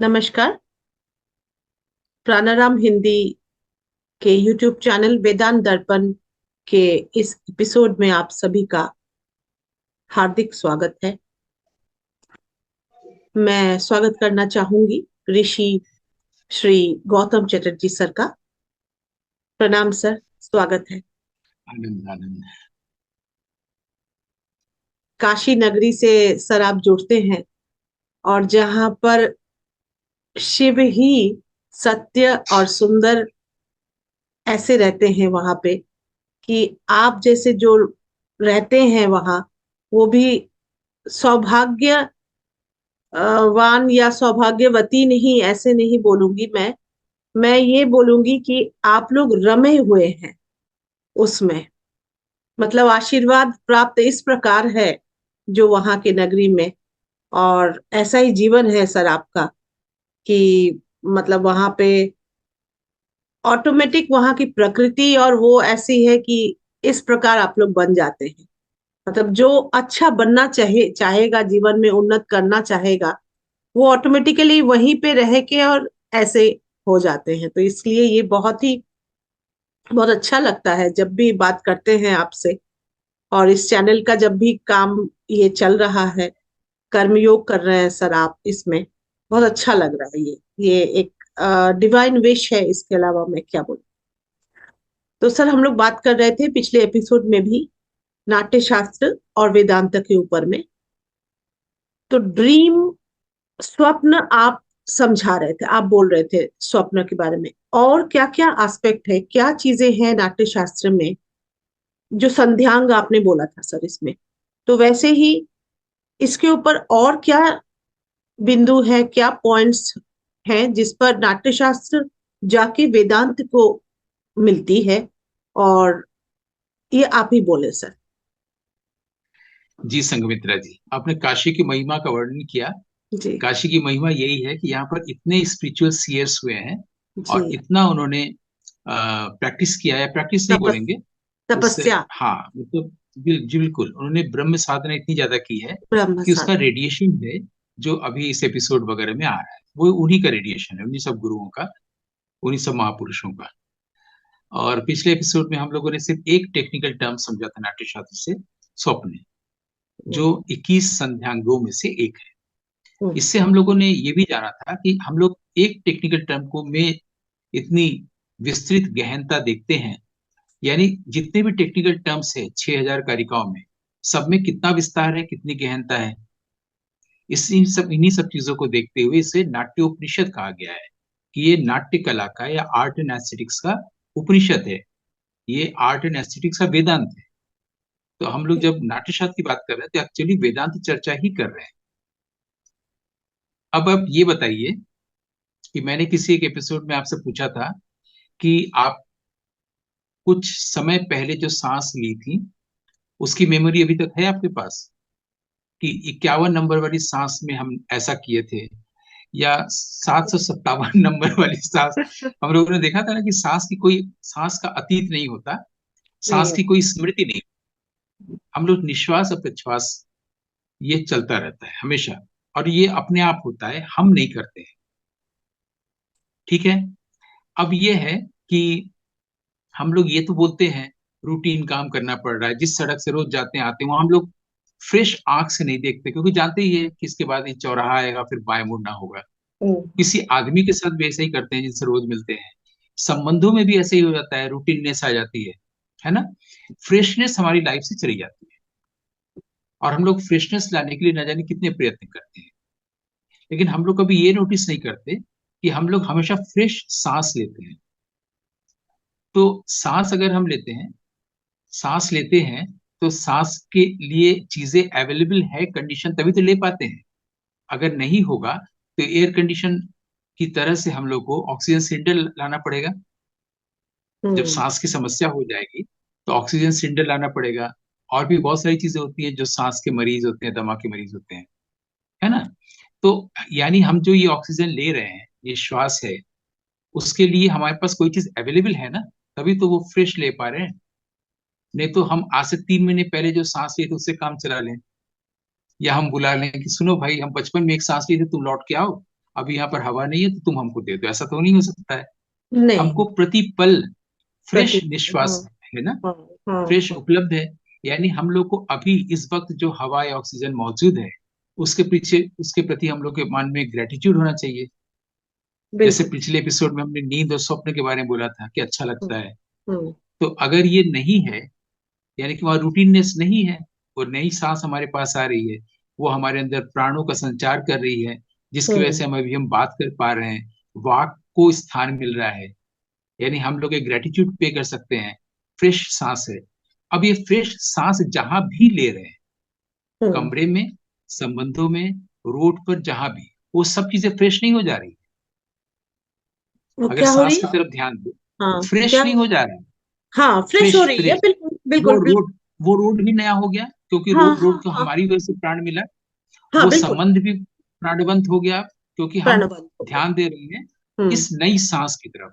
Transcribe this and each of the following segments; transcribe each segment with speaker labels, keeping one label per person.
Speaker 1: नमस्कार। प्राणाराम हिंदी के YouTube channel वेदांत दर्पण के इस एपिसोड में आप सभी का हार्दिक स्वागत है। मैं स्वागत करना चाहूंगी ऋषि श्री गौतम चटर्जी सर का। प्रणाम सर, स्वागत है।
Speaker 2: आनंद आनंद।
Speaker 1: काशी नगरी से सर आप जुड़ते हैं और जहां पर शिव ही सत्य और सुंदर ऐसे रहते हैं वहां पे कि आप जैसे जो रहते हैं वहां, वो भी सौभाग्य वान या सौभाग्यवती नहीं, ऐसे नहीं बोलूंगी मैं ये बोलूंगी कि आप लोग रमे हुए हैं उसमें। मतलब आशीर्वाद प्राप्त इस प्रकार है जो वहां के नगरी में, और ऐसा ही जीवन है सर आपका कि मतलब वहां पे ऑटोमेटिक वहां की प्रकृति और वो ऐसी है कि इस प्रकार आप लोग बन जाते हैं। मतलब जो अच्छा बनना चाहेगा, जीवन में उन्नत करना चाहेगा, वो ऑटोमेटिकली वहीं पे रह के और ऐसे हो जाते हैं। तो इसलिए ये बहुत अच्छा लगता है जब भी बात करते हैं आपसे। और इस चैनल का जब भी काम ये चल रहा है, कर्मयोग कर रहे हैं सर आप इसमें, बहुत अच्छा लग रहा है। ये एक डिवाइन विश है, इसके अलावा मैं क्या बोलूं। तो सर हम लोग बात कर रहे थे पिछले एपिसोड में भी नाट्य शास्त्र और वेदांत के ऊपर में। तो ड्रीम, स्वप्न आप समझा रहे थे, आप बोल रहे थे स्वप्न के बारे में। और क्या क्या एस्पेक्ट है, क्या चीजें हैं नाट्य शास्त्र में जो संध्यांग आपने बोला था सर इसमें, तो वैसे ही इसके ऊपर और क्या बिंदु है, क्या पॉइंट्स हैं जिस पर नाट्य शास्त्र जाके वेदांत को मिलती है। और ये आप ही बोले सर।
Speaker 2: जी संघमित्रा जी, आपने काशी की महिमा का वर्णन किया।
Speaker 1: जी।
Speaker 2: काशी की महिमा यही है कि यहाँ पर इतने स्पिरिचुअल सीयर्स हुए हैं और
Speaker 1: जी।
Speaker 2: इतना उन्होंने प्रैक्टिस किया है। प्रैक्टिस नहीं
Speaker 1: तपस
Speaker 2: बोलेंगे उससे।
Speaker 1: तपस्या।
Speaker 2: हाँ मतलब जी बिल्कुल, उन्होंने ब्रह्म साधना इतनी ज्यादा की है
Speaker 1: ब्रह्म
Speaker 2: कि उसका
Speaker 1: साधना।
Speaker 2: रेडिएशन है जो अभी इस एपिसोड वगैरह में आ रहा है, वो उन्हीं का रेडिएशन है, उन्हीं सब गुरुओं का, उन्हीं सब महापुरुषों का। और पिछले एपिसोड में हम लोगों ने सिर्फ एक टेक्निकल टर्म समझा था नाट्य शास्त्र से, स्वप्न, जो
Speaker 1: हम्म।
Speaker 2: 21 संध्यांगों में से एक है।
Speaker 1: हम्म।
Speaker 2: इससे हम लोगों ने ये भी जाना था कि हम लोग एक टेक्निकल टर्म को में इतनी विस्तृत गहनता देखते हैं, यानी जितने भी टेक्निकल टर्म्स है 6000 कारिकाओं में, सब में कितना विस्तार है, कितनी गहनता है। इन्हीं सब चीजों को देखते हुए इसे नाट्योपनिषद कहा गया है कि ये नाट्य कला का या आर्ट एंड एस्थेटिक्स का उपनिषद है। ये आर्ट एंड एस्थेटिक्स का वेदांत है। तो हम लोग जब नाट्यशास्त्र की बात कर रहे हैं तो एक्चुअली वेदांत चर्चा ही कर रहे हैं। अब आप ये बताइए कि मैंने किसी एक एपिसोड में आपसे पूछा था कि आप कुछ समय पहले जो सांस ली थी उसकी मेमोरी अभी तक है आपके पास, कि 51 नंबर वाली सांस में हम ऐसा किए थे, या 757 नंबर वाली सांस। हम लोगों ने देखा था ना कि सांस का अतीत नहीं होता,
Speaker 1: नहीं
Speaker 2: सांस
Speaker 1: है।
Speaker 2: की कोई स्मृति नहीं। हम लोग निश्वास और प्रश्वास ये चलता रहता है हमेशा, और ये अपने आप होता है, हम नहीं करते हैं। ठीक है। अब ये है कि हम लोग ये तो बोलते हैं रूटीन काम करना पड़ रहा है, जिस सड़क से रोज जाते हैं आते हैं वहां हम लोग फ्रेश आंख से नहीं देखते, क्योंकि जानते ही है कि इसके बाद ये चौराहा आएगा, फिर बाएं मुड़ना होगा।
Speaker 1: हम्म।
Speaker 2: किसी आदमी के साथ भी ऐसे ही करते हैं जिनसे रोज मिलते हैं। संबंधों में भी ऐसे ही हो जाता है, रूटीननेस आ जाती है ना। फ्रेशनेस हमारी लाइफ से चली जाती है, और हम लोग फ्रेशनेस लाने के लिए न जाने कितने प्रयत्न करते हैं। लेकिन हम लोग कभी ये नोटिस नहीं करते कि हम लोग हमेशा फ्रेश सांस लेते हैं। तो सांस अगर हम लेते हैं तो सांस के लिए चीजें अवेलेबल है, कंडीशन, तभी तो ले पाते हैं। अगर नहीं होगा तो एयर कंडीशन की तरह से हम लोग को ऑक्सीजन सिलेंडर लाना पड़ेगा। जब
Speaker 1: हम्म।
Speaker 2: सांस की समस्या हो जाएगी तो ऑक्सीजन सिलेंडर लाना पड़ेगा। और भी बहुत सारी चीजें होती हैं जो सांस के मरीज होते हैं, दमा के मरीज होते हैं, है ना। तो यानी हम जो ये ऑक्सीजन ले रहे हैं, ये श्वास है, उसके लिए हमारे पास कोई चीज अवेलेबल है ना, तभी तो वो फ्रेश ले पा रहे हैं। नहीं तो हम आज से 3 महीने पहले जो सांस लिए थे उससे काम चला लें, या हम बुला लें कि सुनो भाई, हम बचपन में एक सांस लिए थे, तुम लौट के आओ। अब यहाँ पर हवा नहीं है तो तुम हमको दे दो, ऐसा तो नहीं हो सकता है।
Speaker 1: नहीं।
Speaker 2: हमको प्रतिपल फ्रेश
Speaker 1: प्रतिपल, हाँ।
Speaker 2: निश्वास है ना,
Speaker 1: हाँ। हाँ।
Speaker 2: फ्रेश
Speaker 1: हाँ।
Speaker 2: उपलब्ध है। यानी हम लोग को अभी इस वक्त जो हवा या ऑक्सीजन मौजूद है, उसके पीछे उसके प्रति हम लोग के मन में ग्रेटिट्यूड होना चाहिए। जैसे
Speaker 1: बिल्कुल।
Speaker 2: पिछले एपिसोड में हमने नींद और स्वप्न के बारे में बोला था कि अच्छा
Speaker 1: हम्म।
Speaker 2: लगता है।
Speaker 1: हम्म।
Speaker 2: तो अगर ये नहीं है, यानी कि वहाँ रूटीननेस नहीं है, वो नई सांस हमारे पास आ रही है, वो हमारे अंदर प्राणों का संचार कर रही है, जिसकी वजह
Speaker 1: हम्म।
Speaker 2: से हम बात कर पा रहे हैं, वाक को स्थान मिल रहा है, यानी हम लोग एक ग्रेटिट्यूड पे कर सकते हैं, फ्रेश सांस है। अब ये फ्रेश सांस जहां भी ले रहे हैं,
Speaker 1: हम्म।
Speaker 2: कमरे में, संबंधों में, रोड पर, जहां भी, वो सब चीजें फ्रेश नहीं हो जा रही।
Speaker 1: वो
Speaker 2: अगर
Speaker 1: क्या हो
Speaker 2: सांस
Speaker 1: रही
Speaker 2: की
Speaker 1: है?
Speaker 2: तरफ ध्यान दो,
Speaker 1: हाँ,
Speaker 2: फ्रेश
Speaker 1: क्या
Speaker 2: नहीं
Speaker 1: हो
Speaker 2: हो
Speaker 1: रही?
Speaker 2: जा रहा है।
Speaker 1: हाँ, फ्रेश हो
Speaker 2: फ्रेश
Speaker 1: रही है,
Speaker 2: फ्रेश,
Speaker 1: बिल्कुल
Speaker 2: वो
Speaker 1: बिल्कुल बिल्कुल।
Speaker 2: रोड वो रोड भी नया हो गया, क्योंकि
Speaker 1: हाँ। हाँ।
Speaker 2: रोड को
Speaker 1: हाँ।
Speaker 2: हमारी वजह से प्राण मिला।
Speaker 1: हाँ,
Speaker 2: वो
Speaker 1: बिल्कुल।
Speaker 2: संबंध भी प्राणवंत हो गया, क्योंकि हम
Speaker 1: प्राणवायु हो गया।
Speaker 2: ध्यान दे रहे हैं
Speaker 1: हम्म।
Speaker 2: इस नई सांस की तरफ।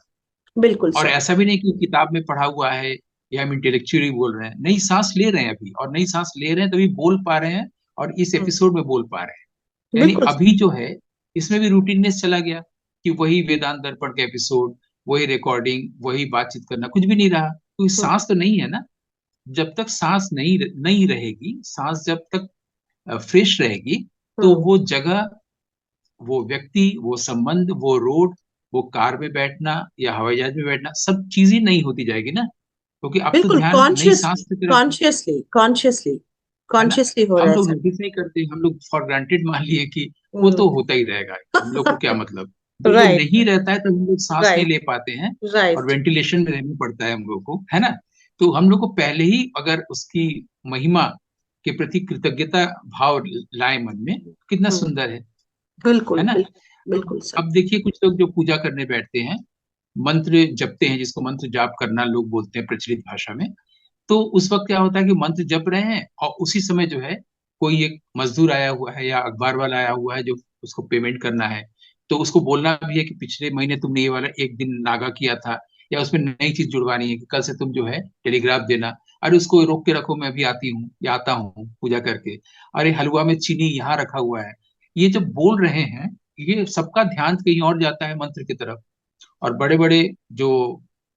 Speaker 1: बिल्कुल
Speaker 2: और
Speaker 1: सही।
Speaker 2: ऐसा भी नहीं कि किताब में पढ़ा हुआ है या हम इंटेलेक्चुअली बोल रहे हैं, नई सांस ले रहे हैं अभी, और नई सांस ले रहे हैं तभी बोल पा रहे हैं, और इस
Speaker 1: हम्म।
Speaker 2: एपिसोड में बोल पा रहे हैं। यानी
Speaker 1: बिल्कुल सही।
Speaker 2: अभी जो है, इसमें भी रूटीननेस चला गया, कि वही वेदांत दर्पण का एपिसोड, वही रिकॉर्डिंग, वही बातचीत करना, कुछ भी नहीं रहा, क्योंकि
Speaker 1: हम्म।
Speaker 2: सांस तो नहीं है ना। जब तक सांस नहीं नहीं रहेगी, सांस जब तक फ्रेश रहेगी, तो
Speaker 1: हम्म।
Speaker 2: वो जगह, वो व्यक्ति, वो संबंध, वो रोड, वो कार में बैठना या हवाई जहाज में बैठना, सब चीजें नहीं होती जाएगी ना, क्योंकि अब तो
Speaker 1: बिल्कुल
Speaker 2: ध्यान नई
Speaker 1: कॉन्शियसली,
Speaker 2: सांस की तरफ है
Speaker 1: कॉन्शियसली, कॉन्शियसली,
Speaker 2: है ना।
Speaker 1: कॉन्शियसली हो रहा
Speaker 2: हम
Speaker 1: है
Speaker 2: लोग
Speaker 1: सब।
Speaker 2: नोटिस नहीं करते, हम लोग फॉर ग्रांटेड मान लिए कि वो
Speaker 1: हम्म।
Speaker 2: तो होता ही रहेगा, हम लोग को क्या मतलब। जब वो
Speaker 1: राइट।
Speaker 2: नहीं रहता है तो हम लोग सांस नहीं
Speaker 1: राइट।
Speaker 2: ले पाते हैं, और
Speaker 1: राइट।
Speaker 2: वेंटिलेशन में रहना पड़ता है हम लोग को, है ना। तो हम लोग को पहले ही अगर उसकी महिमा के प्रति कृतज्ञता भाव लाए मन में, कितना
Speaker 1: हम्म।
Speaker 2: सुंदर है
Speaker 1: बिल्कुल
Speaker 2: ना।
Speaker 1: बिल्कुल।
Speaker 2: तो
Speaker 1: बिल्कुल सही।
Speaker 2: अब देखिए, कुछ लोग जो पूजा करने बैठते हैं, मंत्र जपते हैं, जिसको मंत्र जाप करना लोग बोलते हैं प्रचलित भाषा में। तो उस वक्त क्या होता है कि मंत्र जप रहे हैं, और उसी समय जो है, कोई एक मजदूर आया हुआ है या अखबार वाला आया हुआ है जो उसको पेमेंट करना है, तो उसको बोलना भी है कि पिछले महीने तुमने ये वाला एक दिन नागा किया था, या उसमें नई चीज जुड़वानी है कि कल से तुम जो है टेलीग्राफ देना। अरे उसको रोक के रखो, मैं अभी आती हूँ या आता हूँ पूजा करके। अरे हलवा में चीनी यहाँ रखा हुआ है। ये जब बोल रहे हैं, ये सबका ध्यान कहीं और जाता है मंत्र की तरफ। और बड़े बड़े जो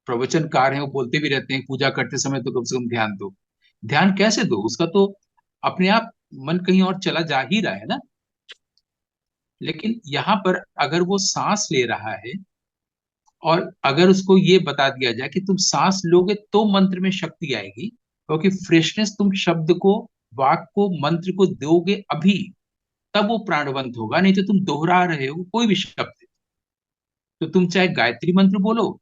Speaker 2: प्रवचनकार हैं वो बोलते भी रहते हैं, पूजा करते समय तो कम से कम ध्यान दो। ध्यान कैसे दो, उसका तो अपने आप मन कहीं और चला जा ही रहा है ना। लेकिन यहाँ पर अगर वो सांस ले रहा है, और अगर उसको ये बता दिया जाए कि तुम सांस लोगे तो मंत्र में शक्ति आएगी, क्योंकि फ्रेशनेस तुम शब्द को, वाक को, मंत्र को दोगे अभी, तब वो प्राणवंत होगा। नहीं तो तुम दोहरा रहे हो कोई भी शब्द, तो तुम चाहे गायत्री मंत्र बोलो,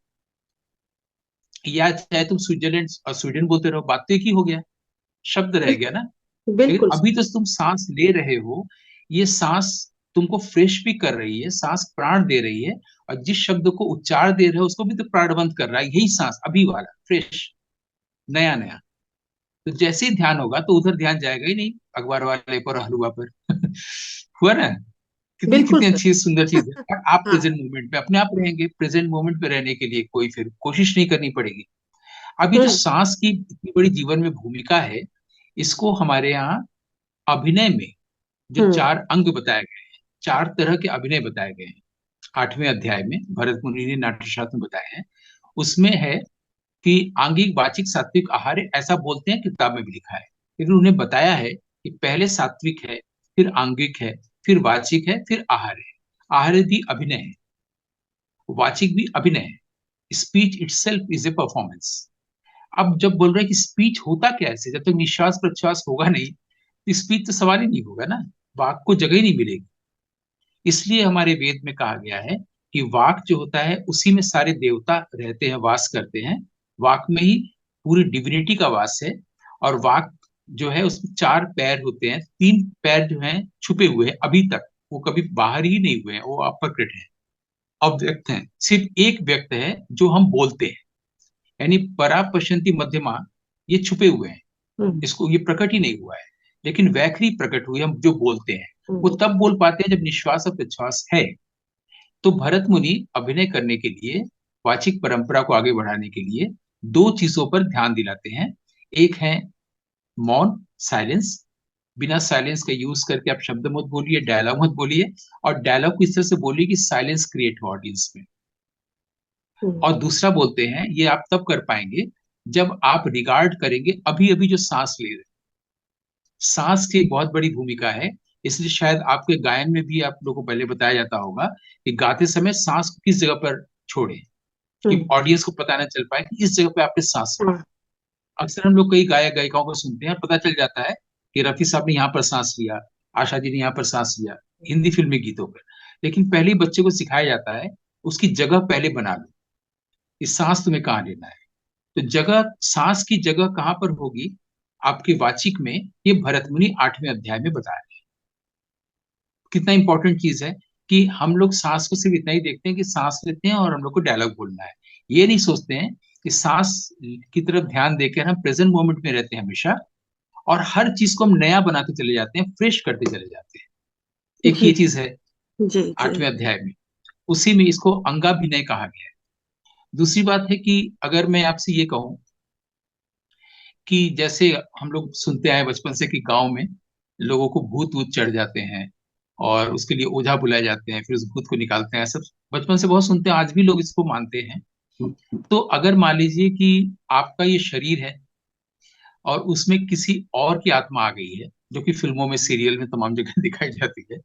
Speaker 2: या चाहे तुम स्विट्जरलैंड और स्वीडन बोलते रहो, बात तो एक ही हो गया, शब्द रह गया ना। लेकिन
Speaker 1: बिल्कुल
Speaker 2: अभी तो तुम सांस ले रहे हो, ये सांस तुमको फ्रेश भी कर रही है, सांस प्राण दे रही है, और जिस शब्द को उच्चार दे रहे हो उसको भी तो प्राणवंत कर रहा है, यही सांस अभी वाला फ्रेश, नया नया। तो जैसे ही ध्यान होगा तो उधर ध्यान जाएगा ही नहीं, अखबार वाले पर और हलवा पर। हुआ ना। कितनी
Speaker 1: बिल्कुल
Speaker 2: कितनी
Speaker 1: सर।
Speaker 2: अच्छी सुंदर चीज है। और आप
Speaker 1: हाँ।
Speaker 2: प्रेजेंट मोमेंट पे अपने आप रहेंगे, प्रेजेंट मोमेंट पे रहने के लिए कोई फिर कोशिश नहीं करनी पड़ेगी। अभी जो
Speaker 1: हम्म।
Speaker 2: सांस की इतनी बड़ी जीवन में भूमिका है, इसको हमारे यहाँ अभिनय में जो
Speaker 1: हम्म।
Speaker 2: 4 अंग बताए गए हैं, 4 तरह के अभिनय बताए गए हैं, 8वें अध्याय में भरत मुनि ने नाट्यशास्त्र में बताए हैं। उसमें है कि आंगिक, वाचिक, सात्विक, आहार्य, ऐसा बोलते हैं, किताब में भी लिखा है, लेकिन उन्हें बताया है कि पहले सात्विक है, फिर आंगिक है, फिर वाचिक है, फिर आहार्य है। आहार्य भी अभिनय है, वाचिक भी अभिनय है। Speech itself is a performance. अब जब बोल रहे हैं कि स्पीच होता क्या है, ऐसे जब तक निश्वास प्रश्वास होगा नहीं, तो स्पीच तो सवाल ही नहीं होगा ना, वाक को जगह ही नहीं मिलेगी। इसलिए हमारे वेद में कहा गया है कि वाक जो होता है उसी में सारे देवता रहते हैं, वास करते हैं। वाक में ही पूरी डिविनिटी का वास है। और वाक जो है उसमें 4 पैर होते हैं, 3 पैर जो हैं छुपे हुए हैं अभी तक, वो कभी बाहर ही नहीं हुए हैं, वो अप्रकट है, अव्यक्त हैं। सिर्फ एक व्यक्त है जो हम बोलते हैं, यानी परा पश्यंती मध्यमा, ये छुपे हुए हैं,
Speaker 1: हम्म।
Speaker 2: इसको ये प्रकट ही नहीं हुआ है। लेकिन वैखरी प्रकट हुई, हम जो बोलते हैं वो
Speaker 1: हम्म।
Speaker 2: तब बोल पाते हैं जब निश्वास और प्रश्वास है। तो भरत मुनि अभिनय करने के लिए, वाचिक परंपरा को आगे बढ़ाने के लिए 2 चीजों पर ध्यान दिलाते हैं। एक है मौन, साइलेंस, बिना साइलेंस का यूज करके आप शब्द मत बोलिए, डायलॉग मत बोलिए, और डायलॉग को इस तरह से बोलिए कि साइलेंस क्रिएट हो ऑडियंस में।
Speaker 1: हम्म,
Speaker 2: और दूसरा बोलते हैं, ये आप तब कर पाएंगे जब आप रिगार्ड करेंगे अभी अभी जो सांस ले रहे हैं। सांस की एक बहुत बड़ी भूमिका है। इसलिए शायद आपके गायन में भी आप लोगों को पहले बताया जाता होगा कि गाते समय सांस को किस जगह पर छोड़े, कि
Speaker 1: हम्म,
Speaker 2: ऑडियंस को पता न चल पाए कि इस जगह पे आपने सांस ली।
Speaker 1: हाँ,
Speaker 2: अक्सर हम लोग कई गायक गायिकाओं को सुनते हैं और पता चल जाता है कि रफी साहब ने यहाँ पर सांस लिया, आशा जी ने यहाँ पर सांस लिया, हिंदी फिल्मी गीतों पर। लेकिन पहले ही बच्चे को सिखाया जाता है उसकी जगह पहले बना लो, इस सांस तुम्हें कहाँ लेना है। तो जगह, सांस की जगह कहाँ पर होगी आपके वाचिक में, ये भरत मुनि 8वें अध्याय में बताया है। कितना इंपॉर्टेंट चीज है कि हम लोग सांस को सिर्फ इतना ही देखते हैं कि सांस लेते हैं और हम लोग को डायलॉग बोलना है। ये नहीं सोचते हैं कि सांस की तरफ ध्यान देकर हम प्रेजेंट मोमेंट में रहते हैं हमेशा, और हर चीज को हम नया बनाते चले जाते हैं, फ्रेश करते चले जाते हैं। एक
Speaker 1: जी,
Speaker 2: ये चीज है
Speaker 1: जी, जी,
Speaker 2: 8वें अध्याय में, उसी में इसको अंगाभिनय कहा गया है। दूसरी बात है कि अगर मैं आपसे ये कहूं कि जैसे हम लोग सुनते आए बचपन से कि गांव में लोगों को भूत वूत चढ़ जाते हैं और उसके लिए ओझा बुलाए जाते हैं, फिर उस भूत को निकालते हैं, सब बचपन से बहुत सुनते हैं, आज भी लोग इसको मानते हैं। तो अगर मान लीजिए कि आपका ये शरीर है और उसमें किसी और की आत्मा आ गई है, जो कि फिल्मों में, सीरियल में, तमाम जगह दिखाई जाती है,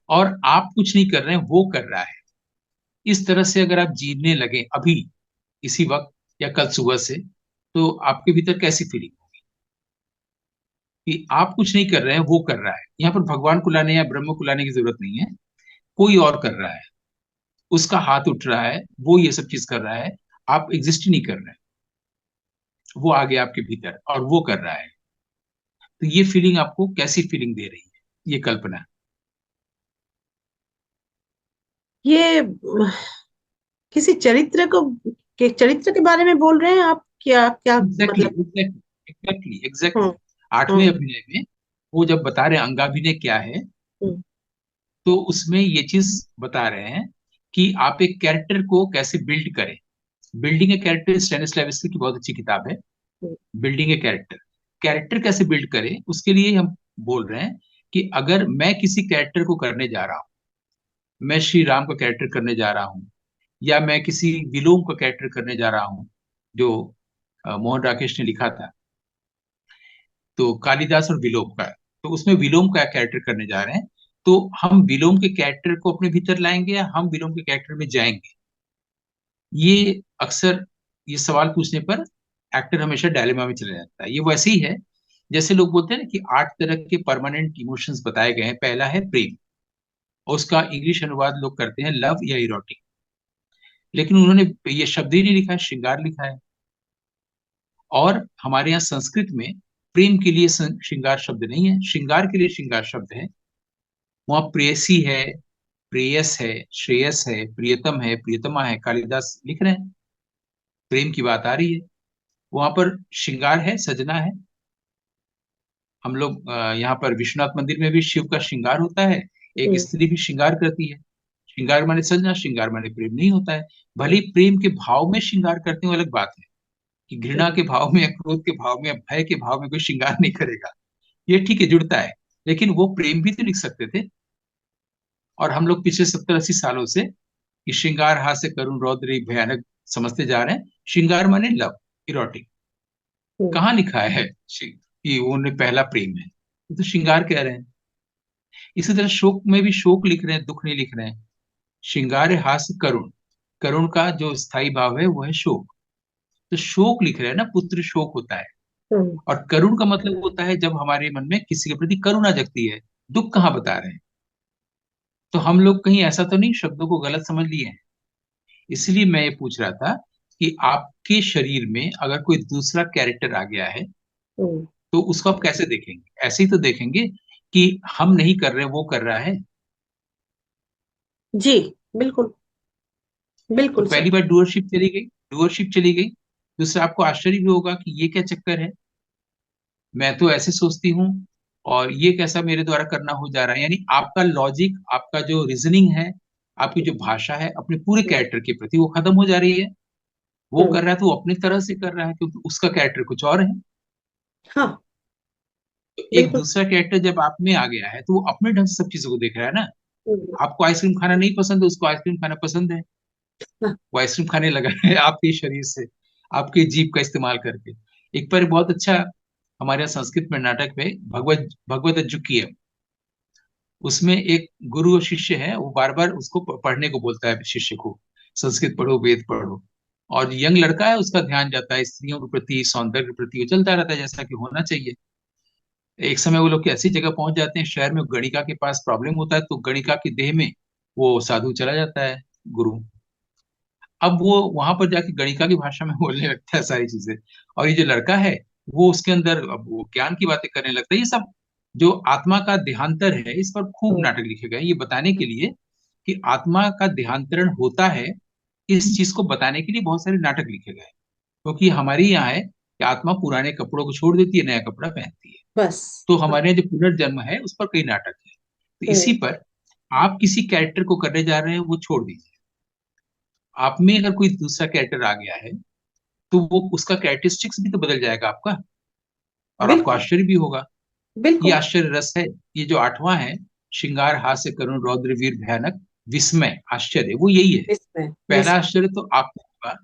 Speaker 2: और आप कुछ नहीं कर रहे हैं, वो कर रहा है, इस तरह से अगर आप जीने लगे अभी, इसी वक्त, या कल सुबह से, तो आपके भीतर कैसी फीलिंग होगी कि आप कुछ नहीं कर रहे हैं, वो कर रहा है। यहाँ पर भगवान को लाने या ब्रह्म को लाने की जरूरत नहीं है, कोई और कर रहा है, उसका हाथ उठ रहा है, वो ये सब चीज कर रहा है, आप एग्जिस्ट ही नहीं कर रहे हैं, वो आ गया आपके भीतर और वो कर रहा है। तो ये फीलिंग आपको कैसी फीलिंग दे रही है, ये कल्पना।
Speaker 1: ये किसी चरित्र को, के चरित्र के बारे में बोल रहे हैं आप, क्या क्या
Speaker 2: एग्जैक्टली,
Speaker 1: मतलब?
Speaker 2: एग्जैक्टली, एग्जैक्टली,
Speaker 1: हम्म,
Speaker 2: एग्जैक्टली। 8वें
Speaker 1: हम्म,
Speaker 2: अभिनय में वो जब बता रहे हैं अंगाभिनय क्या है,
Speaker 1: हम्म,
Speaker 2: तो उसमें ये चीज बता रहे हैं कि आप एक कैरेक्टर को कैसे बिल्ड करें। बिल्डिंग ए कैरेक्टर स्टेनिस्लाविस्की की बहुत अच्छी किताब है,
Speaker 1: हम्म,
Speaker 2: बिल्डिंग ए कैरेक्टर। कैरेक्टर कैसे बिल्ड करें, उसके लिए हम बोल रहे हैं कि अगर मैं किसी कैरेक्टर को करने जा रहा हूँ, मैं श्री राम का कैरेक्टर करने जा रहा हूँ, या मैं किसी विलोम का कैरेक्टर करने जा रहा हूँ, जो मोहन राकेश ने लिखा था, तो कालिदास और विलोम का, तो उसमें विलोम का कैरेक्टर करने जा रहे हैं, तो हम विलोम के कैरेक्टर को अपने भीतर लाएंगे या हम विलोम के कैरेक्टर में जाएंगे। ये अक्सर, ये सवाल पूछने पर एक्टर हमेशा डायलेमा में चला जाता है। ये वैसे ही है जैसे लोग बोलते हैं ना कि 8 तरह के परमानेंट इमोशंस बताए गए हैं। पहला है प्रेम, और उसका इंग्लिश अनुवाद लोग करते हैं लव या इरोटिक, लेकिन उन्होंने ये शब्द ही नहीं लिखा है, श्रृंगार लिखा है। और हमारे यहाँ संस्कृत में प्रेम के लिए श्रृंगार शब्द नहीं है, श्रृंगार के लिए श्रृंगार शब्द है। वहाँ प्रेयसी है, प्रेयस है, श्रेयस है, प्रियतम है, प्रियतमा है, कालिदास लिख रहे हैं, प्रेम की बात आ रही है। वहां पर श्रृंगार है, सजना है। हम लोग यहाँ पर विश्वनाथ मंदिर में भी शिव का श्रृंगार होता है, एक
Speaker 1: हम्म,
Speaker 2: स्त्री भी श्रृंगार करती है। श्रृंगार माने सजना, श्रृंगार माने प्रेम नहीं होता है। भले ही प्रेम के भाव में श्रृंगार करते हो, अलग बात है, कि घृणा
Speaker 1: हम्म,
Speaker 2: के भाव में या क्रोध के भाव में या भय के भाव में कोई श्रृंगार नहीं करेगा, ये ठीक है, जुड़ता है। लेकिन वो प्रेम भी तो लिख सकते थे। और हम लोग पिछले 70-80 सालों से कि श्रृंगार हास्य करुण रौद्र भयानक समझते जा रहे हैं। श्रृंगार माने लव, इरोटिक।
Speaker 1: हम्म।
Speaker 2: कहाँ लिखा है कि उन्हें पहला प्रेम है, ये तो श्रृंगार कह रहे हैं। इसी तरह शोक में भी शोक लिख रहे हैं, दुख नहीं लिख रहे हैं। श्रृंगार है हास्य करुण, करुण का जो स्थायी भाव है वो है शोक। तो शोक लिख रहे हैं ना, पुत्र शोक होता है।
Speaker 1: हम्म,
Speaker 2: और करुण का मतलब होता है जब हमारे मन में किसी के प्रति करुणा जगती है। दुख कहाँ बता रहे हैं। तो हम लोग कहीं ऐसा तो नहीं शब्दों को गलत समझ लिए हैं। इसलिए मैं ये पूछ रहा था कि आपके शरीर में अगर कोई दूसरा कैरेक्टर आ गया है,
Speaker 1: हम्म।
Speaker 2: तो उसको आप कैसे देखेंगे? ऐसे ही तो देखेंगे कि हम नहीं कर रहे, वो कर रहा है।
Speaker 1: जी, बिल्कुल,
Speaker 2: तो
Speaker 1: बिल्कुल सर।
Speaker 2: पहली बार डूअरशिप चली गई, डूअरशिप चली गई। दूसरा, आपको आश्चर्य भी होगा कि ये क्या चक्कर है, मैं तो ऐसे सोचती हूँ और ये कैसा मेरे द्वारा करना हो जा रहा है। यानी आपका लॉजिक, आपका जो रीजनिंग है, आपकी जो भाषा है अपने पूरे
Speaker 1: हम्म,
Speaker 2: कैरेक्टर के प्रति, वो खत्म हो जा रही है। वो
Speaker 1: हम्म,
Speaker 2: कर रहा है तो वो अपनी तरह से कर रहा है, क्योंकि उसका कैरेक्टर कुछ और है।
Speaker 1: हाँ,
Speaker 2: तो एक
Speaker 1: बिल्कुल।
Speaker 2: दूसरा कैरेक्टर जब आप में आ गया है तो वो अपने ढंग से सब चीजों को देख रहा है ना।
Speaker 1: हम्म,
Speaker 2: आपको आइसक्रीम खाना नहीं पसंद है, उसको आइसक्रीम खाना पसंद है।
Speaker 1: हाँ,
Speaker 2: वो आइसक्रीम खाने लगा है आपके शरीर से, आपके जीभ का इस्तेमाल करके। एक बार बहुत अच्छा हमारे यहाँ संस्कृत में नाटक में भगवत भगवत अज्जुकीय, उसमें एक गुरु और शिष्य है, वो बार बार उसको पढ़ने को बोलता है शिष्य को, संस्कृत पढ़ो, वेद पढ़ो। और यंग लड़का है, उसका ध्यान जाता है स्त्रियों के प्रति, सौंदर्य के प्रति, वो चलता रहता है जैसा कि होना चाहिए। एक समय वो लोग ऐसी जगह पहुंच जाते हैं शहर में, गणिका के पास प्रॉब्लम होता है, तो गणिका की देह में वो साधु चला जाता है, गुरु। अब वो वहां पर जाके गणिका की भाषा में बोलने लगता है सारी चीजें। और ये जो लड़का है, वो उसके अंदर अब वो ज्ञान की बातें करने लगता है। ये सब जो आत्मा का देहांतर है, इस पर खूब
Speaker 1: हम्म,
Speaker 2: नाटक लिखे गए हैं, ये बताने के लिए कि आत्मा का देहांतरण होता है। इस चीज को बताने के लिए बहुत सारे नाटक लिखे गए हैं। क्योंकि हमारे यहाँ है कि आत्मा पुराने कपड़ों को छोड़ देती है, नया कपड़ा पहनती है।
Speaker 1: बस।
Speaker 2: तो
Speaker 1: हाँ,
Speaker 2: हमारे यहाँ जो पुनर्जन्म है उस पर कई नाटक है। तो इसी
Speaker 1: हम्म,
Speaker 2: पर आप किसी कैरेक्टर को करने जा रहे हैं, वो छोड़ दीजिए। आप में अगर कोई दूसरा कैरेक्टर आ गया है, तो वो उसका कैरेक्टरिस्टिक्स भी तो बदल जाएगा आपका, और आपको
Speaker 1: बिल्कुल,
Speaker 2: आश्चर्य भी होगा। ये
Speaker 1: बिल्कुल।
Speaker 2: आश्चर्य रस है। ये जो आठवां है, श्रृंगार, हास्य, करुण, रौद्र, वीर, भयानक, विस्मय, आश्चर्य, वो यही है।
Speaker 1: विस्मय,
Speaker 2: पहला
Speaker 1: विस्मय।
Speaker 2: आश्चर्य तो आपको होगा,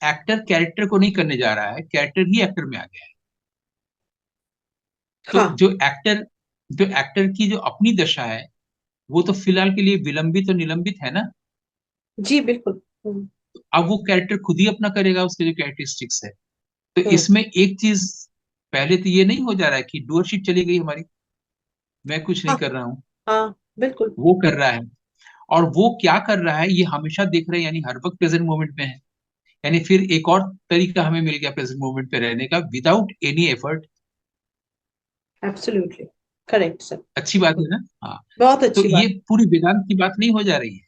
Speaker 2: एक्टर कैरेक्टर को नहीं करने जा रहा है, कैरेक्टर ही एक्टर में आ गया है। तो
Speaker 1: हाँ,
Speaker 2: जो एक्टर की जो अपनी दशा है, वो तो फिलहाल के लिए विलंबित और निलंबित है ना।
Speaker 1: जी बिल्कुल।
Speaker 2: अब वो कैरेक्टर खुद ही अपना करेगा, उसके जो कैरेक्टरिस्टिक्स है। तो
Speaker 1: हम्म,
Speaker 2: इसमें एक चीज, पहले तो ये नहीं हो जा रहा है कि डूअरशिप चली गई हमारी, मैं कुछ नहीं
Speaker 1: हाँ,
Speaker 2: कर रहा हूँ,
Speaker 1: हाँ, बिल्कुल।
Speaker 2: वो कर रहा है। और वो क्या कर रहा है ये हमेशा देख रहे हैं, यानी हर वक्त प्रेजेंट मोमेंट में है। यानी फिर एक और तरीका हमें मिल गया प्रेजेंट मोमेंट पे रहने का, without any effort.
Speaker 1: Absolutely correct sir.
Speaker 2: अच्छी बात है ना। हाँ।
Speaker 1: बहुत
Speaker 2: तो
Speaker 1: अच्छी
Speaker 2: ये
Speaker 1: बात।
Speaker 2: पूरी वेदांत की बात नहीं हो जा रही है।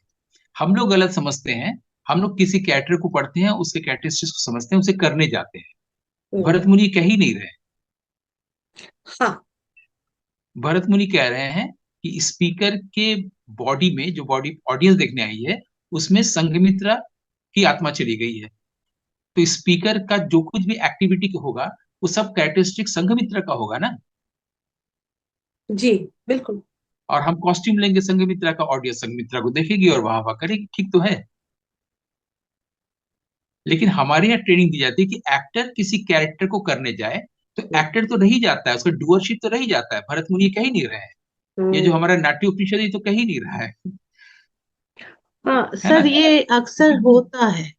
Speaker 2: हम लोग गलत समझते हैं। हम लोग किसी कैरेक्टर को पढ़ते हैं, उसके कैरेक्टरिस्टिक्स को समझते हैं, उसे करने जाते हैं।
Speaker 1: हम्म,
Speaker 2: भरत मुनि कह ही नहीं रहे।
Speaker 1: हाँ,
Speaker 2: भरत मुनि कह रहे हैं कि स्पीकर के बॉडी में, जो बॉडी ऑडियंस देखने आई है, उसमें संघमित्रा की आत्मा चली गई है। तो स्पीकर का जो कुछ भी एक्टिविटी होगा, वो सब कैरेक्टरिस्टिक संघमित्रा का होगा ना।
Speaker 1: जी बिल्कुल।
Speaker 2: और हम कॉस्ट्यूम लेंगे संघमित्रा का, ऑडियंस संघमित्रा को देखेगी और वाह वाह करेगी, ठीक तो है। लेकिन हमारे यहाँ ट्रेनिंग दी जाती है कि एक्टर किसी कैरेक्टर को करने जाए, तो एक्टर तो रह ही जाता है, उसका डुअरशिप तो रह ही जाता है। भरत मुनि कह ही नहीं रहे हैं। ये जो
Speaker 1: हम्म,
Speaker 2: हमारा नाट्य उपनिषद, ये तो कह ही नहीं रहा
Speaker 1: हाँ
Speaker 2: है ना।
Speaker 1: सर, ये अक्सर
Speaker 2: क्योंकि वो
Speaker 1: होता है।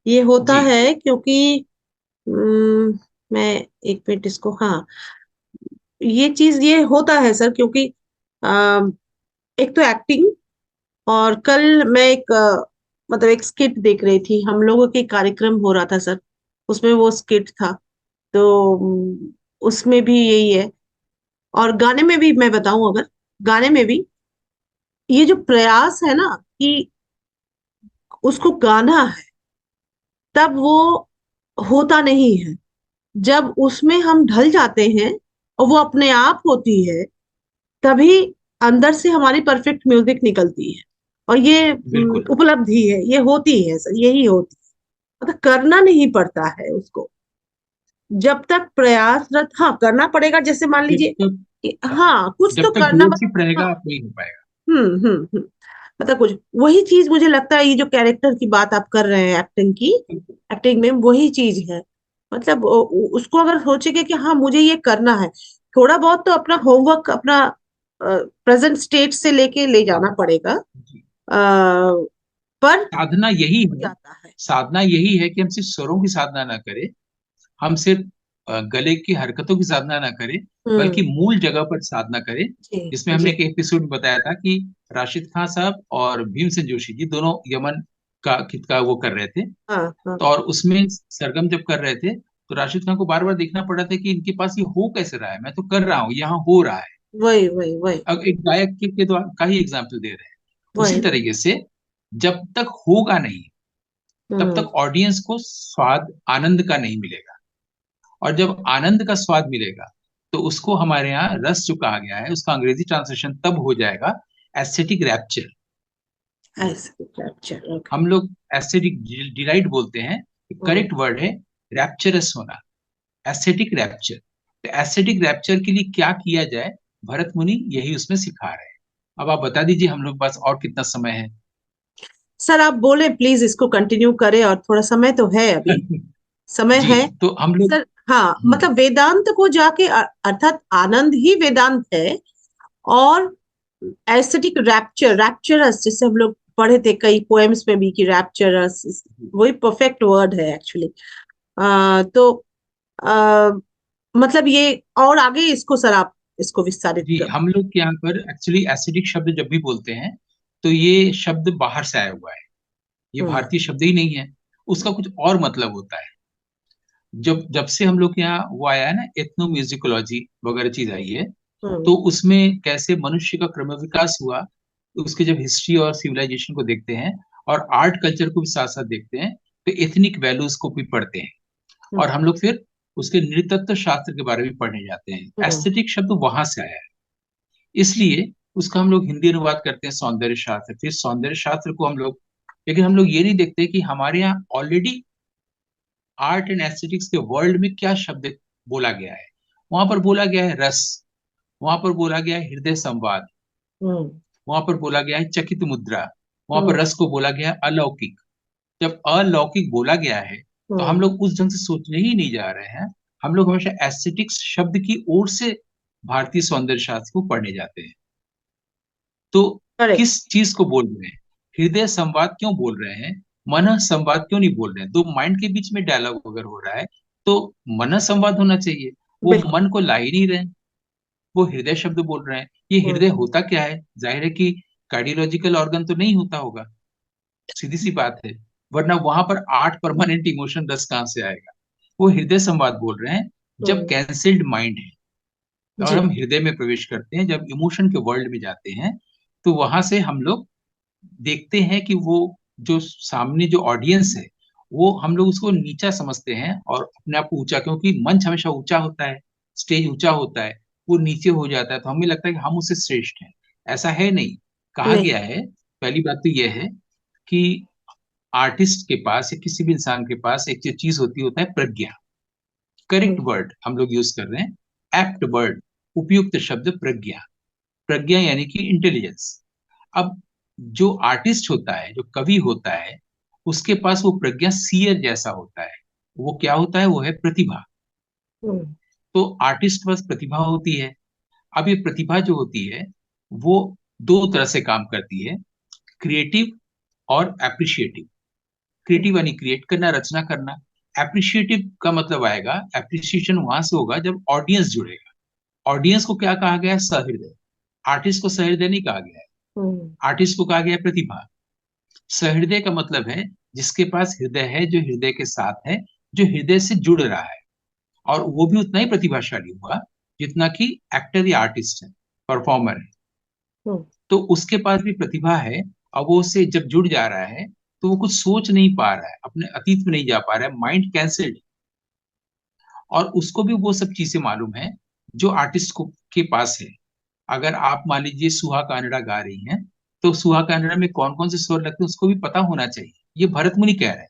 Speaker 1: ये होता
Speaker 2: जी
Speaker 1: है क्योंकि मैं एक मिनट इसको, हाँ, ये चीज ये होता है सर क्योंकि अ, एक तो एक्टिंग। और कल मैं एक मतलब एक स्किट देख रही थी, हम लोगों के कार्यक्रम हो रहा था सर, उसमें वो स्किट था। तो उसमें भी यही है। और गाने में भी मैं बताऊं, अगर गाने में भी ये जो प्रयास है ना कि उसको गाना है, तब वो होता नहीं है। जब उसमें हम ढल जाते हैं और वो अपने आप होती है, तभी अंदर से हमारी परफेक्ट म्यूजिक निकलती है। और ये
Speaker 2: बिल्कुल।
Speaker 1: उपलब्धि है, ये होती है सर, यही होती है। मतलब करना नहीं पड़ता है उसको, जब तक प्रयासरत, हाँ करना पड़ेगा, जैसे मान
Speaker 2: जब
Speaker 1: लीजिए
Speaker 2: तक
Speaker 1: कि हाँ कुछ तो
Speaker 2: जब तक
Speaker 1: करना मतलब।
Speaker 2: डुअरशिप रहेगा,
Speaker 1: हाँ,
Speaker 2: आप नहीं हो पाएगा।
Speaker 1: मतलब कुछ वही चीज मुझे लगता है, ये जो कैरेक्टर की बात आप कर रहे हैं एक्टिंग की, एक्टिंग में वही चीज है। मतलब उसको अगर सोचेंगे कि हाँ मुझे ये करना है, थोड़ा बहुत तो अपना होमवर्क, अपना प्रेजेंट स्टेट से लेके ले जाना पड़ेगा।
Speaker 2: जी।
Speaker 1: पर
Speaker 2: साधना यही
Speaker 1: हो
Speaker 2: है।
Speaker 1: जाता है।
Speaker 2: साधना यही है कि हम सिर्फ स्वरों की साधना ना करें, हम सिर्फ गले की हरकतों की साधना ना करें, बल्कि
Speaker 1: हम्म,
Speaker 2: मूल जगह पर साधना करें।
Speaker 1: जी,
Speaker 2: जिसमें हमने
Speaker 1: जी,
Speaker 2: एक एपिसोड में बताया था कि राशिद खान साहब और भीमसेन जोशी जी दोनों यमन का वो कर रहे थे।
Speaker 1: हाँ, हाँ,
Speaker 2: तो और उसमें सरगम जब कर रहे थे, तो राशिद खान को बार बार देखना पड़ा था कि इनके पास ये हो कैसे रहा है, मैं तो कर रहा हूँ, यहाँ हो रहा है।
Speaker 1: वही, वही, वही,
Speaker 2: अब एक गायक के द्वारा का ही एग्जाम्पल दे रहे हैं। उसी
Speaker 1: वही।
Speaker 2: तरीके से जब तक होगा नहीं, तब
Speaker 1: हम्म,
Speaker 2: तक ऑडियंस को स्वाद आनंद का नहीं मिलेगा। और जब आनंद का स्वाद मिलेगा, तो उसको हमारे यहाँ रस जो कहा गया है, उसका अंग्रेजी ट्रांसलेशन तब हो जाएगा एस्थेटिक रैप्चर।
Speaker 1: ऐसे कैप्चर, ओके।
Speaker 2: हम लोग एस्थेटिक डिलाइट बोलते हैं,
Speaker 1: हम्म,
Speaker 2: करेक्ट वर्ड है रैप्चरस होना, एस्थेटिक रैप्चर। तो एस्थेटिक रैप्चर के लिए क्या किया जाए, भरत मुनि यही उसमें सिखा रहे हैं। अब आप बता दीजिए, हम लोग के पास और कितना समय है?
Speaker 1: सर आप बोले प्लीज इसको कंटिन्यू करें, और थोड़ा समय तो है अभी, समय
Speaker 2: जी,
Speaker 1: है।
Speaker 2: तो हम लोग।
Speaker 1: सर हाँ,
Speaker 2: हम्म,
Speaker 1: मतलब वेदांत को जाके अर्थात आनंद ही वेदांत है। और एस्थेटिक रैप्चर, रैप्चरस जैसे हम लोग पढ़े थे कई पोएम्स में भी कि रैप्चरस, वही परफेक्ट वर्ड है एक्चुअली। तो आ, मतलब ये, और आगे इसको सर आप इसको विस्तारित
Speaker 2: जी,
Speaker 1: कर।
Speaker 2: हम लोग के यहाँ पर एक्चुअली एसिडिक शब्द जब भी बोलते हैं तो ये शब्द बाहर से आया हुआ है, ये
Speaker 1: हम्म।
Speaker 2: भारतीय शब्द ही नहीं है। उसका कुछ और मतलब होता है। जब जब से हम लोग के यहाँ वो आया है ना, एथनोम्यूजिकोलॉजी वगैरह चीज आई है,
Speaker 1: हम्म।
Speaker 2: तो उसमें कैसे मनुष्य का क्रम विकास हुआ, उसके जब हिस्ट्री और सिविलाइजेशन को देखते हैं और आर्ट कल्चर को भी साथ साथ देखते हैं, तो एथनिक वैल्यूज को भी पढ़ते हैं। और
Speaker 1: हम्म।
Speaker 2: हम लोग फिर उसके नृतत्व शास्त्र के बारे में पढ़ने जाते हैं।
Speaker 1: हम्म।
Speaker 2: एस्थेटिक शब्द वहां से आया है, इसलिए उसका हम लोग हिंदी अनुवाद करते हैं सौंदर्य शास्त्र। फिर सौंदर्य शास्त्र को हम लोग, लेकिन हम लोग ये नहीं देखते कि हमारे यहाँ ऑलरेडी आर्ट एंड एस्थेटिक्स के वर्ल्ड में क्या शब्द बोला गया है। वहां पर बोला गया है रस, वहां पर बोला गया है हृदय संवाद,
Speaker 1: हम्म।
Speaker 2: वहां पर बोला गया है चकित मुद्रा, वहां पर
Speaker 1: हम्म।
Speaker 2: रस को बोला गया है अलौकिक। जब अलौकिक बोला गया है तो हम
Speaker 1: हम्म।
Speaker 2: लोग उस ढंग से सोचने ही नहीं जा रहे हैं। हम लोग हमेशा एस्थेटिक्स शब्द की ओर से भारतीय सौंदर्य शास्त्र को पढ़ने जाते हैं। तो
Speaker 1: करेक्ट।
Speaker 2: किस चीज को बोल रहे हैं, हृदय संवाद क्यों बोल रहे हैं, मन संवाद क्यों नहीं बोल रहे हैं? दो माइंड के बीच में डायलॉग अगर हो रहा है तो मन संवाद होना चाहिए। वो
Speaker 1: बिल्कुल।
Speaker 2: मन को ला ही नहीं रहे, वो हृदय शब्द बोल रहे हैं। ये
Speaker 1: हम्म।
Speaker 2: हृदय होता क्या है? जाहिर है कि कार्डियोलॉजिकल ऑर्गन तो नहीं होता होगा, सीधी सी बात है। वरना वहां पर आठ परमानेंट इमोशन रस कहाँ से आएगा? वो हृदय संवाद बोल रहे हैं। जब
Speaker 1: हम्म।
Speaker 2: कैंसिल्ड माइंड है और
Speaker 1: जी।
Speaker 2: हम हृदय में प्रवेश करते हैं, जब इमोशन के वर्ल्ड में जाते हैं, तो वहां से हम लोग देखते हैं कि वो जो सामने जो ऑडियंस है, वो हम लोग उसको नीचा समझते हैं और अपने आप को ऊंचा, क्योंकि मंच हमेशा ऊंचा होता है, स्टेज ऊंचा होता है, वो नीचे हो जाता है तो हमें लगता है कि हम उससे श्रेष्ठ हैं। ऐसा है नहीं। कहा
Speaker 1: नहीं।
Speaker 2: गया है, पहली बात तो यह है कि आर्टिस्ट के पास या किसी भी इंसान के पास एक जो चीज होती होता है प्रज्ञा। करेक्ट
Speaker 1: हम्म।
Speaker 2: वर्ड हम लोग यूज कर रहे हैं, एप्ट वर्ड, उपयुक्त शब्द प्रज्ञा। प्रज्ञा यानी कि इंटेलिजेंस। अब जो आर्टिस्ट होता है, जो कवि होता है, उसके पास वो प्रज्ञा सीयर जैसा होता है। वो क्या होता है? वो है प्रतिभा।
Speaker 1: हम्म।
Speaker 2: तो आर्टिस्ट के पास प्रतिभा होती है। अब ये प्रतिभा जो होती है वो दो तरह से काम करती है, क्रिएटिव और एप्रिशिएटिव। क्रिएटिव यानी क्रिएट करना, रचना करना। एप्रिशिएटिव का मतलब आएगा, एप्रिसिएशन वहां से होगा जब ऑडियंस जुड़ेगा। ऑडियंस को क्या कहा गया है? सहृदय। आर्टिस्ट को सहृदय नहीं कहा गया है,
Speaker 1: हम्म।
Speaker 2: आर्टिस्ट को कहा गया है प्रतिभा। सहृदय का मतलब है जिसके पास हृदय है, जो हृदय के साथ है, जो हृदय से जुड़ रहा है। और वो भी उतना ही प्रतिभाशाली हुआ जितना कि एक्टर या आर्टिस्ट है, परफॉर्मर है।
Speaker 1: हम्म।
Speaker 2: तो उसके पास भी प्रतिभा है। अब वो उससे जब जुड़ जा रहा है तो वो कुछ सोच नहीं पा रहा है, अपने अतीत में नहीं जा पा रहा है, माइंड कैंसल्ड। और उसको भी वो सब चीजें मालूम है जो आर्टिस्ट को के पास है। अगर आप मान लीजिए सुहा कानड़ा गा रही हैं, तो सुहा कानड़ा में कौन कौन से स्वर लगते हैं उसको भी पता होना चाहिए। ये भरत मुनि कह रहे हैं।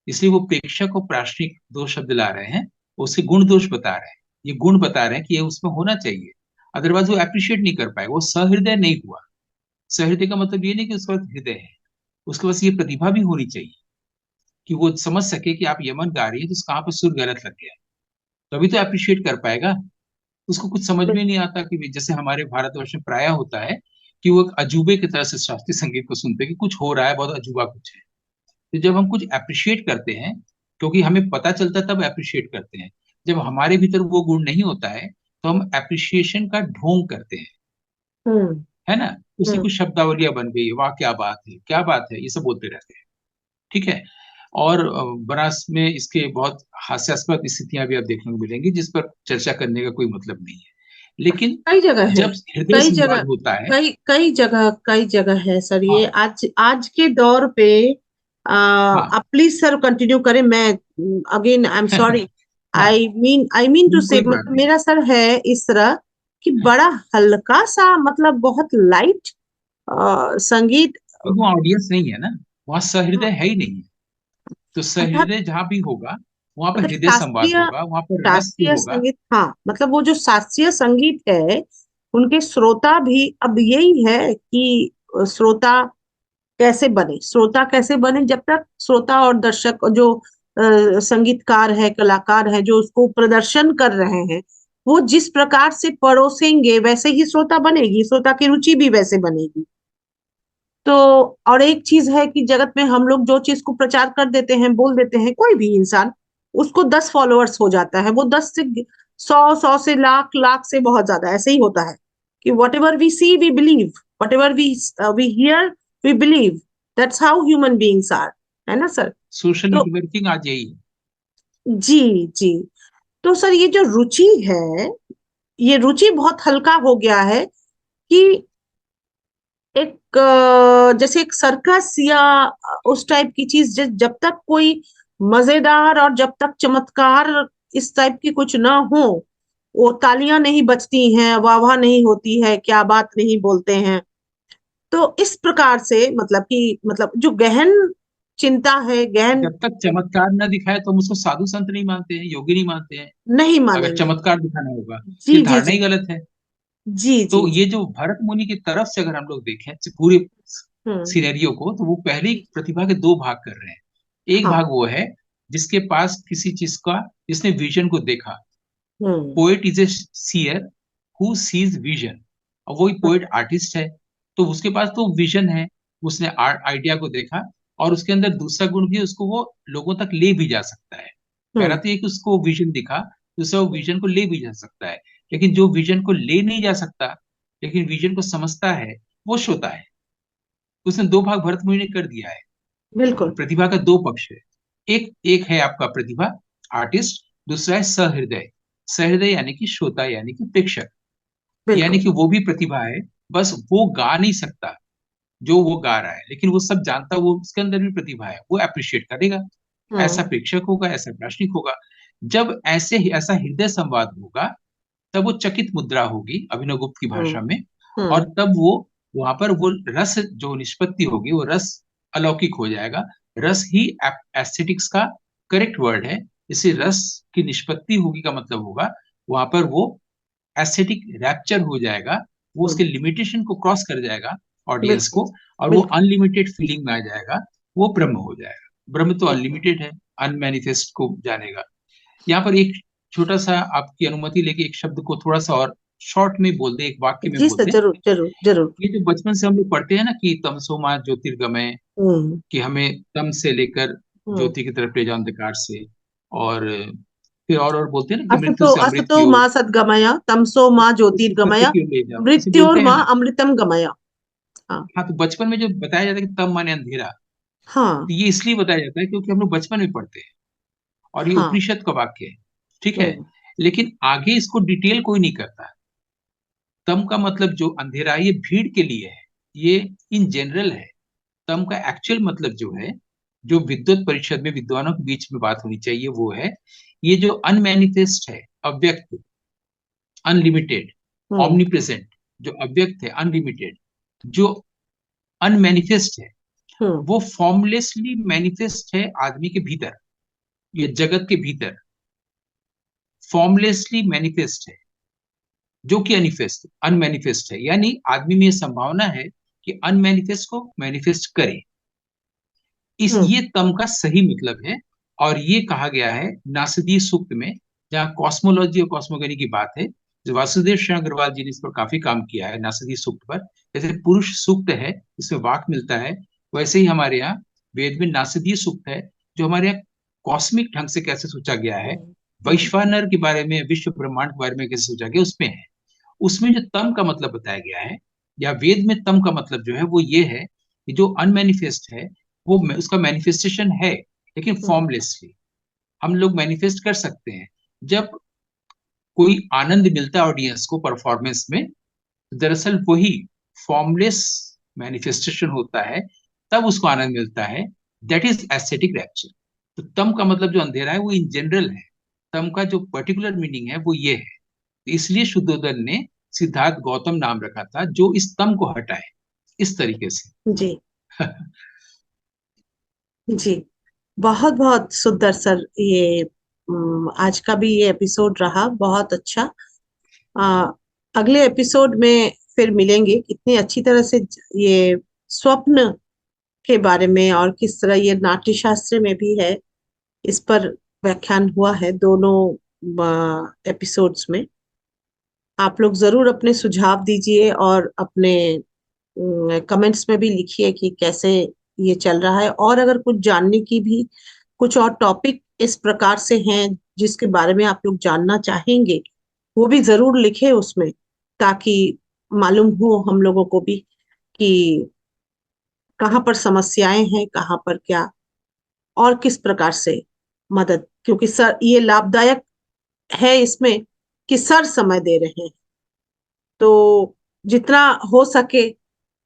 Speaker 2: इसलिए वो प्रेक्षक और प्राश्निक दो शब्द ला रहे हैं, उसके गुण दोष बता रहे हैं। ये गुण बता रहे हैं कि ये उसमें होना चाहिए, अदरवाइज वो अप्रिशिएट नहीं कर पाएगा, वो सहृदय नहीं हुआ। सहृदय का मतलब ये नहीं कि उसके पास हृदय है, उसके पास ये प्रतिभा भी होनी चाहिए कि वो समझ सके कि आप यमन गा रही है तो कहाँ पर सुर गलत लग गया, तभी तो अप्रिशिएट कर पाएगा। उसको कुछ समझ में नहीं आता कि जैसे हमारे भारतवर्ष में प्राय होता है कि वो एक अजूबे की तरह से शास्त्रीय संगीत को सुनते हैं कि कुछ हो रहा है, बहुत अजूबा कुछ है। तो जब हम कुछ अप्रिशिएट करते हैं, क्योंकि हमें पता चलता है तब अप्रिशिएट करते हैं। जब हमारे भीतर वो गुण नहीं होता है तो हम अप्रिशिएशन का ढोंग करते हैं,
Speaker 1: हम्म।
Speaker 2: है ना? उसी
Speaker 1: हम्म।
Speaker 2: कुछ शब्दावलियां बन गई, वाह क्या बात है, क्या बात है, ये सब बोलते रहते हैं। ठीक है। और बनारस में इसके बहुत हास्यास्पद स्थितियां भी आप देखने को मिलेंगी, जिस पर चर्चा करने का कोई मतलब नहीं है। लेकिन
Speaker 1: कई जगह है।
Speaker 2: जब हृदय
Speaker 1: कई जगह।
Speaker 2: संवाद होता है।
Speaker 1: कई जगह है सर, ये
Speaker 2: हाँ,
Speaker 1: आज आज के दौर पे।
Speaker 2: हाँ।
Speaker 1: आप प्लीज सर कंटिन्यू करें। मैं अगेन आई एम सॉरी।
Speaker 2: हाँ,
Speaker 1: आई मीन टू से,
Speaker 2: कोई बात
Speaker 1: मतलब
Speaker 2: नहीं।
Speaker 1: मेरा सर है इस तरह कि बड़ा हल्का सा, मतलब बहुत लाइट संगीत।
Speaker 2: क्योंकि वहाँ ऑडियंस नहीं है ना, वहाँ सहृदय
Speaker 1: हाँ,
Speaker 2: है ही नहीं है। तो
Speaker 1: अर्थात
Speaker 2: सहृदय जहां भी होगा वहां पर
Speaker 1: मतलब
Speaker 2: हृदय संवाद
Speaker 1: शास्त्रीय,
Speaker 2: होगा, वहां पर रस
Speaker 1: शास्त्रीय
Speaker 2: होगा।
Speaker 1: संगीत, हाँ, मतलब वो जो शास्त्रीय संगीत है, उनके श्रोता भी अब यही है कि श्रोता कैसे बने, श्रोता कैसे बने, जब तक श्रोता और दर्शक जो संगीतकार है, कलाकार है, जो उसको प्रदर्शन कर रहे हैं, वो जिस प्रकार से परोसेंगे वैसे ही श्रोता बनेगी, श्रोता की रुचि भी वैसे बनेगी। तो और एक चीज है कि जगत में हम लोग जो चीज को प्रचार कर देते हैं, बोल देते हैं, कोई भी इंसान, उसको 10 फॉलोअर्स हो जाता है, वो 10 से 100, 100 से लाख, लाख से बहुत ज्यादा, ऐसे ही होता है कि whatever we see we believe, whatever we hear we believe, that's how human beings are, है ना सर?
Speaker 2: सोशल
Speaker 1: तो
Speaker 2: नेटवर्किंग आज यही है।
Speaker 1: जी, जी। तो सर ये जो रुचि है, ये रुचि बहुत हल्का हो गया है कि एक जैसे एक सर्कस या उस टाइप की चीज, जब तक कोई मजेदार और जब तक चमत्कार इस टाइप की कुछ ना हो, वो तालियां नहीं बजती हैं, वाह वाह नहीं होती है, क्या बात नहीं बोलते हैं। तो इस प्रकार से मतलब कि मतलब जो गहन चिंता है, गहन,
Speaker 2: जब तक चमत्कार न दिखाए तो हम उसको साधु संत नहीं मानते हैं, योगी नहीं मानते हैं।
Speaker 1: नहीं
Speaker 2: अगर
Speaker 1: मानेंगे।
Speaker 2: चमत्कार दिखाना होगा,
Speaker 1: जी,
Speaker 2: ये
Speaker 1: जी,
Speaker 2: धारणा
Speaker 1: जी,
Speaker 2: ही गलत है।
Speaker 1: जी, जी,
Speaker 2: तो
Speaker 1: जी।
Speaker 2: ये जो भरत मुनि की तरफ से अगर हम लोग देखें पूरे
Speaker 1: हम्म।
Speaker 2: सिनेरियो को, तो वो पहले ही प्रतिभा के दो भाग कर रहे हैं। एक
Speaker 1: हाँ।
Speaker 2: भाग वो है जिसके पास किसी चीज का, जिसने विजन को देखा।
Speaker 1: Hmm.
Speaker 2: Poet is a seer who sees vision. और वही
Speaker 1: हम्म।
Speaker 2: पोएट आर्टिस्ट है, तो उसके पास तो विजन है। उसने आर्ट आइडिया को देखा, और उसके अंदर दूसरा गुण भी है, उसको वो लोगों तक ले भी जा सकता है। पहला
Speaker 1: हम्म।
Speaker 2: तो ये कि उसको विजन दिखा, दूसरा वो विजन को ले भी जा सकता है। लेकिन जो विजन को ले नहीं जा सकता, लेकिन विजन को समझता है, वो श्रोता है। उसने दो भाग भरत मुनि ने कर दिया है।
Speaker 1: बिल्कुल।
Speaker 2: प्रतिभा का दो पक्ष है। एक एक है आपका प्रतिभा, आर्टिस्ट। दूसरा है सहृदय। सहृदय यानी कि श्रोता, यानी कि प्रेक्षक। यानी
Speaker 1: बिल्कुल।
Speaker 2: कि वो भी प्रतिभा है, बस वो गा नहीं सकता जो वो गा रहा है, लेकिन वो सब जानता, वो उसके अंदर भी प्रतिभा है, वो अप्रिशिएट करेगा। ऐसा
Speaker 1: हम्म।
Speaker 2: प्रेक्षक होगा, ऐसा दार्शनिक होगा। जब ऐसा हृदय संवाद होगा, तब वो चकित मुद्रा होगी अभिनव गुप्त की
Speaker 1: हम्म।
Speaker 2: भाषा में। और
Speaker 1: हम्म।
Speaker 2: तब वो वहां पर वो रस जो निष्पत्ति होगी, वो रस अलौकिक हो जाएगा। रस ही एस्थेटिक्स का करेक्ट वर्ड है। इसे रस की निष्पत्ति होगी का मतलब होगा, वहां पर वो एस्थेटिक रैप्चर हो जाएगा। वो उसके
Speaker 1: हम्म।
Speaker 2: लिमिटेशन को क्रॉस कर जाएगा, ऑडियंस
Speaker 1: बिल्कुल।
Speaker 2: को। और वो
Speaker 1: बिल्कुल।
Speaker 2: अनलिमिटेड फीलिंग में आ जाएगा। वो ब्रह्म हो जाएगा। ब्रह्म तो
Speaker 1: बिल्कुल।
Speaker 2: अनलिमिटेड है, अनमैनिफेस्ट को जानेगा। यहाँ पर एक छोटा सा आपकी अनुमति लेके एक शब्द को थोड़ा सा और शॉर्ट में बोल दे, एक वाक्य में
Speaker 1: जी
Speaker 2: बोल
Speaker 1: सर,
Speaker 2: दे।
Speaker 1: जरूर, जरूर, जरूर।
Speaker 2: ये जो बचपन से हम लोग पढ़ते हैं ना कि तमसो माँ ज्योतिर्गमय,
Speaker 1: हम्म।
Speaker 2: कि हमें तम से लेकर
Speaker 1: हम्म।
Speaker 2: ज्योति की तरफ ले जाओ, अंधकार से। और फिर और बोलते हैं ना कि मृत्यु
Speaker 1: असतो
Speaker 2: से अमृत
Speaker 1: असतो
Speaker 2: की ओर,
Speaker 1: माँ सदगमय, तमसो माँ
Speaker 2: सत्य
Speaker 1: ज्योतिर्गमय,
Speaker 2: की ओर ले जाओ, ऐसे बोलते
Speaker 1: मृत्योर
Speaker 2: हैं
Speaker 1: माँ
Speaker 2: ना।
Speaker 1: अमृतम गमय। हाँ।
Speaker 2: हाँ, तो बचपन में जो बताया जाता है कि तम माने अंधेरा,
Speaker 1: हाँ।
Speaker 2: तो ये इसलिए बताया जाता है क्योंकि हम लोग बचपन में पढ़ते हैं, और ये
Speaker 1: हाँ।
Speaker 2: उपनिषद का वाक्य है। ठीक है।
Speaker 1: हम्म।
Speaker 2: लेकिन आगे इसको डिटेल कोई नहीं करता। तम का मतलब जो अंधेरा है, ये भीड़ के लिए है, ये इन जनरल है। तम का एक्चुअल मतलब जो है, जो विद्वत परिषद में विद्वानों के बीच में बात होनी चाहिए, वो है ये जो अनमैनिफेस्ट है, अव्यक्त, अनलिमिटेड,
Speaker 1: हम्म।
Speaker 2: Omni present. जो अव्यक्त है, अनलिमिटेड, जो अनमैनिफेस्ट है,
Speaker 1: हम्म।
Speaker 2: वो फॉर्मलेसली मैनिफेस्ट है आदमी के भीतर, ये जगत के भीतर फॉर्मलेसली मैनिफेस्ट है। जो कि अनिफेस्ट अनमैनिफेस्ट है, यानी आदमी में ये संभावना है कि अनमैनिफेस्ट को मैनिफेस्ट करे। इस
Speaker 1: हम्म।
Speaker 2: ये तम का सही मतलब है। और ये कहा गया है नासदीय सूक्त में, जहाँ कॉस्मोलॉजी और कॉस्मोगनी की बात है। जो वासुदेव श्याम अग्रवाल जी ने इस पर काफी काम किया है नासदीय सूक्त पर। जैसे पुरुष सूक्त है, इसमें वाक मिलता है, वैसे ही हमारे यहाँ वेद में नासदीय सूक्त है, जो हमारे यहाँ कॉस्मिक ढंग से कैसे सोचा गया है,
Speaker 1: हम्म। हम्म।
Speaker 2: वैश्वानर के बारे में, विश्व ब्रह्मांड के बारे में कैसे सोचा गया, उसमें है। उसमें जो तम का मतलब बताया गया है, या वेद में तम का मतलब जो है, वो ये है कि जो अनमैनिफेस्ट है, वो उसका मैनिफेस्टेशन है, लेकिन
Speaker 1: हम्म।
Speaker 2: फॉर्मलेसली। हम लोग मैनिफेस्ट कर सकते हैं जब कोई आनंद मिलता है ऑडियंस को परफॉर्मेंस में। दरअसल वही फॉर्मलेस मैनिफेस्टेशन होता है, तब उसको आनंद मिलता है। That is aesthetic rapture. तो तम का मतलब जो अंधेरा है, वो इन जनरल है। तम का जो पर्टिकुलर मीनिंग है, वो ये है। इसलिए शुद्धोदन ने सिद्धार्थ गौतम नाम रखा था, जो इस तम को हटाए, इस तरीके से।
Speaker 1: जी, जी। बहुत बहुत सुंदर सर, ये आज का भी ये एपिसोड रहा बहुत अच्छा। आ, अगले एपिसोड में फिर मिलेंगे। कितनी अच्छी तरह से ये स्वप्न के बारे में और किस तरह ये नाट्य शास्त्र में भी है, इस पर व्याख्यान हुआ है दोनों एपिसोड्स में। आप लोग जरूर अपने सुझाव दीजिए और अपने कमेंट्स में भी लिखिए कि कैसे ये चल रहा है, और अगर कुछ जानने की भी कुछ और टॉपिक इस प्रकार से हैं जिसके बारे में आप लोग जानना चाहेंगे, वो भी जरूर लिखे उसमें, ताकि मालूम हो हम लोगों को भी कि कहाँ पर समस्याएं हैं, कहाँ पर क्या और किस प्रकार से मदद, क्योंकि सर ये लाभदायक है इसमें कि सर समय दे रहे हैं, तो जितना हो सके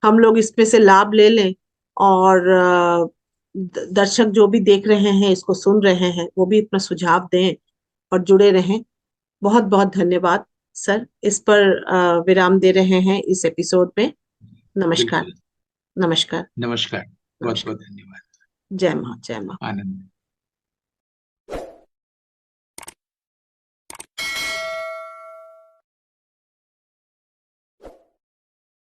Speaker 1: हम लोग इसमें से लाभ ले लें। और दर्शक जो भी देख रहे हैं, इसको सुन रहे हैं, वो भी अपना सुझाव दें और जुड़े रहें। बहुत बहुत धन्यवाद सर। इस पर विराम दे रहे हैं इस एपिसोड में। नमस्कार।
Speaker 2: बिल्कुल।
Speaker 1: नमस्कार।
Speaker 2: नमस्कार। बहुत
Speaker 1: नमस्कार।
Speaker 2: बहुत धन्यवाद।
Speaker 1: जय माँ, जय माँ।
Speaker 2: आनंद।